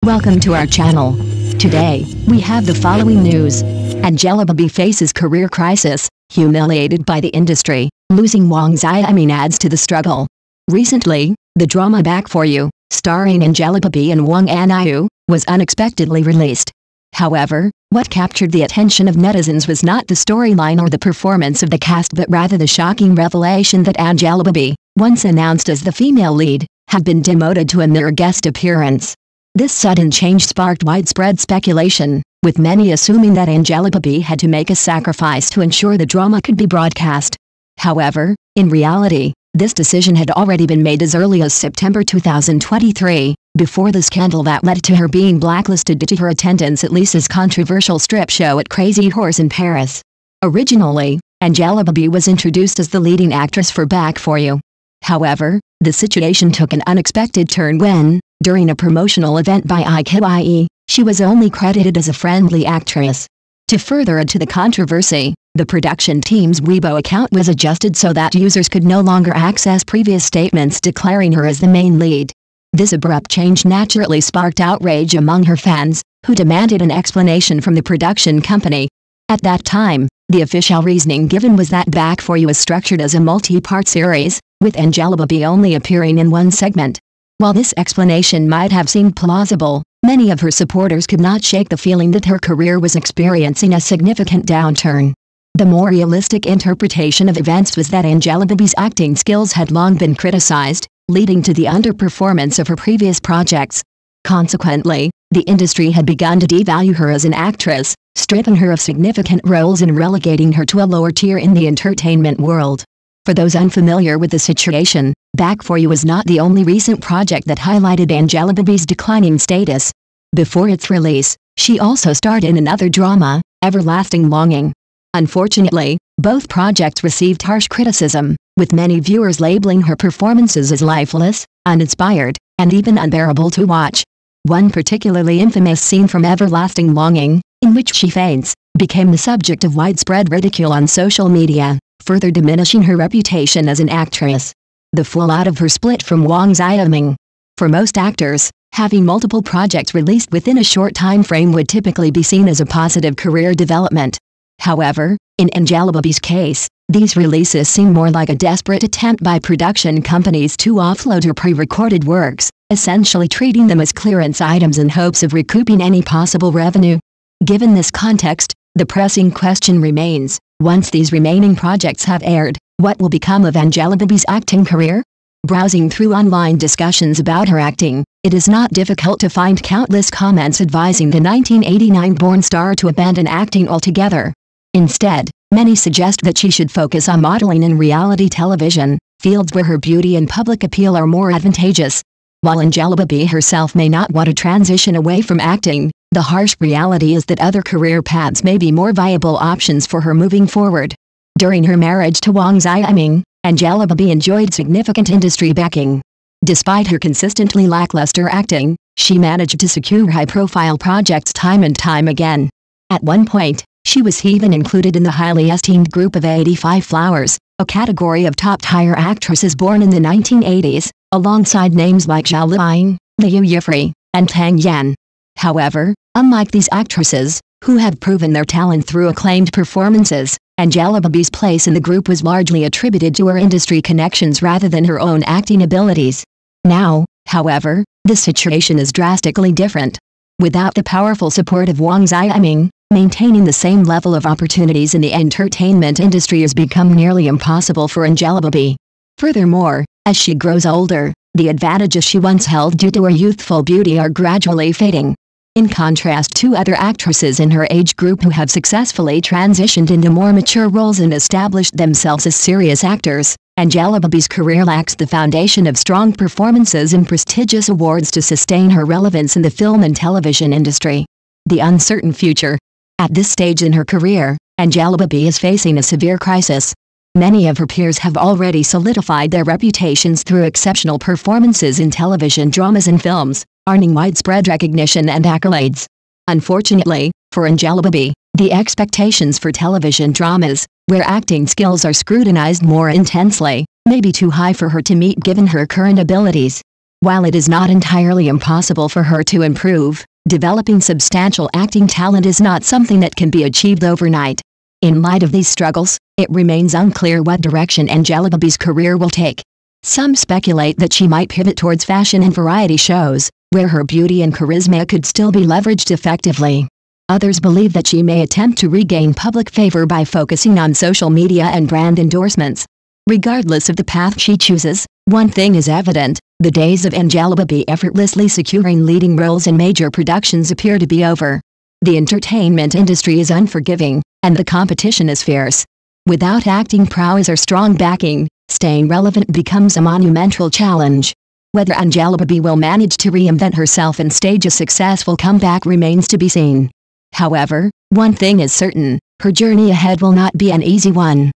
Welcome to our channel. Today, we have the following news. Angelababy faces career crisis, humiliated by the industry, losing Huang Xiaoming adds to the struggle. Recently, the drama Back For You, starring Angelababy and Huang Xiaoming, was unexpectedly released. However, what captured the attention of netizens was not the storyline or the performance of the cast but rather the shocking revelation that Angelababy, once announced as the female lead, had been demoted to a mere guest appearance. This sudden change sparked widespread speculation, with many assuming that Angelababy had to make a sacrifice to ensure the drama could be broadcast. However, in reality, this decision had already been made as early as September 2023, before the scandal that led to her being blacklisted due to her attendance at Lisa's controversial strip show at Crazy Horse in Paris. Originally, Angelababy was introduced as the leading actress for Back For You. However, the situation took an unexpected turn when, during a promotional event by IKYE, she was only credited as a friendly actress. To further add to the controversy, the production team's Weibo account was adjusted so that users could no longer access previous statements declaring her as the main lead. This abrupt change naturally sparked outrage among her fans, who demanded an explanation from the production company. At that time, the official reasoning given was that Back For You is structured as a multi-part series, with Angelababy only appearing in one segment. While this explanation might have seemed plausible, many of her supporters could not shake the feeling that her career was experiencing a significant downturn. The more realistic interpretation of events was that Angelababy's acting skills had long been criticized, leading to the underperformance of her previous projects. Consequently, the industry had begun to devalue her as an actress, stripping her of significant roles and relegating her to a lower tier in the entertainment world. For those unfamiliar with the situation, Back For You was not the only recent project that highlighted Angelababy's declining status. Before its release, she also starred in another drama, Everlasting Longing. Unfortunately, both projects received harsh criticism, with many viewers labeling her performances as lifeless, uninspired, and even unbearable to watch. One particularly infamous scene from Everlasting Longing, in which she faints, became the subject of widespread ridicule on social media, further diminishing her reputation as an actress. The fallout of her split from Huang Xiaoming. For most actors, having multiple projects released within a short time frame would typically be seen as a positive career development. However, in Angelababy's case, these releases seem more like a desperate attempt by production companies to offload her pre-recorded works, essentially treating them as clearance items in hopes of recouping any possible revenue. Given this context, the pressing question remains, once these remaining projects have aired, what will become of Angelababy's acting career? Browsing through online discussions about her acting, it is not difficult to find countless comments advising the 1989-born star to abandon acting altogether. Instead, many suggest that she should focus on modeling and reality television, fields where her beauty and public appeal are more advantageous. While Angelababy herself may not want to transition away from acting, the harsh reality is that other career paths may be more viable options for her moving forward. During her marriage to Huang Xiaoming, Angelababy enjoyed significant industry backing. Despite her consistently lackluster acting, she managed to secure high-profile projects time and time again. At one point, she was even included in the highly esteemed group of 85 Flowers, a category of top-tier actresses born in the 1980s, alongside names like Zhao Liying, Liu Yifrei, and Tang Yan. However, unlike these actresses, who have proven their talent through acclaimed performances, Angelababy's place in the group was largely attributed to her industry connections rather than her own acting abilities. Now, however, the situation is drastically different. Without the powerful support of Huang Xiaoming, maintaining the same level of opportunities in the entertainment industry has become nearly impossible for Angelababy. Furthermore, as she grows older, the advantages she once held due to her youthful beauty are gradually fading. In contrast to other actresses in her age group who have successfully transitioned into more mature roles and established themselves as serious actors, Angelababy's career lacks the foundation of strong performances and prestigious awards to sustain her relevance in the film and television industry. The uncertain future. At this stage in her career, Angelababy is facing a severe crisis. Many of her peers have already solidified their reputations through exceptional performances in television dramas and films, earning widespread recognition and accolades. Unfortunately, for Angelababy, the expectations for television dramas, where acting skills are scrutinized more intensely, may be too high for her to meet given her current abilities. While it is not entirely impossible for her to improve, developing substantial acting talent is not something that can be achieved overnight. In light of these struggles, it remains unclear what direction Angelababy's career will take. Some speculate that she might pivot towards fashion and variety shows, where her beauty and charisma could still be leveraged effectively. Others believe that she may attempt to regain public favor by focusing on social media and brand endorsements. Regardless of the path she chooses, one thing is evident: the days of Angelababy effortlessly securing leading roles in major productions appear to be over. The entertainment industry is unforgiving, and the competition is fierce. Without acting prowess or strong backing, staying relevant becomes a monumental challenge. Whether Angelababy will manage to reinvent herself and stage a successful comeback remains to be seen. However, one thing is certain: her journey ahead will not be an easy one.